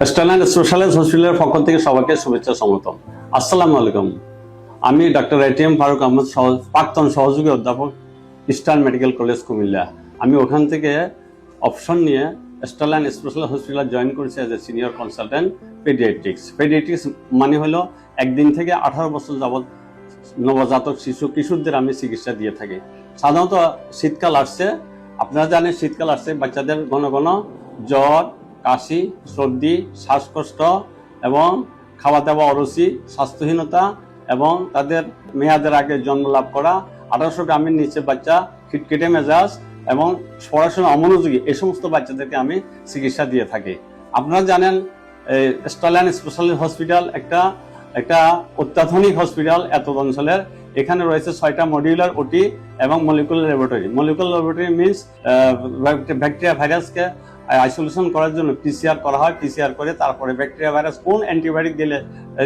Starline specialised হসপিটালের পক্ষ থেকে সবাইকে শুভেচ্ছা সমর্থন। আসসালামু আলাইকুম। আমি ডক্টর এটিএম ফারুক আহমদ, প্রাক্তন সহযোগী অধ্যাপক, ইস্টার্ন মেডিকেল কলেজ কুমিল্লা। আমি ওখান থেকে অপশন নিয়ে স্টারলাইন স্পেশাল হসপিটাল জয়েন করেছি as a senior consultant paediatrics. Paediatrics মানে হলো 1 দিন থেকে 18 বছর যাবৎ নবজাতক শিশু কিশোরদের আমি চিকিৎসা দিয়ে থাকি। সাধারণত শীতকাল আসছে, আপনারা জানেন শীতকাল আসছে, বাচ্চাদের ঘন ঘন জ্বর, কাশি, সর্দি, শ্বাসকষ্ট এবং খাওয়া দাওয়া অরুচি, স্বাস্থ্যহীনতা এবং তাদের মেয়াদের আগে জন্ম লাভ করা, 1800 গ্রামের নিচে বাচ্চা, খিটখিটে মেজাজ এবং পড়াশোনা অমনোযোগী, এই সমস্ত বাচ্চাদেরকে আমি চিকিৎসা দিয়ে থাকি। আপনারা জানেন স্টারলাইন স্পেশালিস্ট হসপিটাল একটা অত্যাধুনিক হসপিটাল এত অঞ্চলের। এখানে রয়েছে 6টা মডিউলার ওটি এবং molecular laboratory. Molecular laboratory means bacteria ভাইরাসকে আইসোলেশন করার জন্য পিসিআর করা হয়। পিসিআর করে তারপরে ব্যাকটেরিয়া ভাইরাস কোন অ্যান্টিবায়োটিক দিলে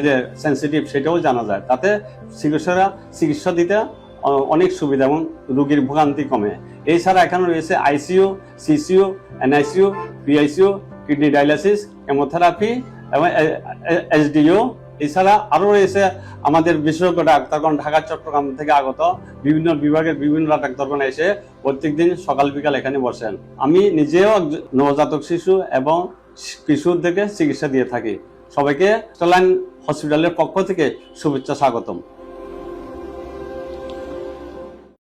যে সেন্সিটিভ সেটাও জানা যায়। তাতে চিকিৎসা দিতে অনেক সুবিধা এবং রোগীর ভোগান্তি কমে। এছাড়া এখানে রয়েছে ICU, CCU, NICU, PICU, kidney dialysis, chemotherapy এবং এসডিইউ। এছাড়া আরও রয়েছে আমাদের বিশেষজ্ঞ ডাক্তারগণ ঢাকা চট্টগ্রাম থেকে আগত বিভিন্ন বিভাগের বিভিন্ন ডাক্তারগণ এসে প্রত্যেকদিন সকাল বিকাল এখানে বসেন। আমি নিজেও নবজাতক শিশু এবং কিশোরদেরকে চিকিৎসা দিয়ে থাকি। সবাইকে স্টারলাইন হসপিটালের পক্ষ থেকে শুভেচ্ছা, স্বাগতম।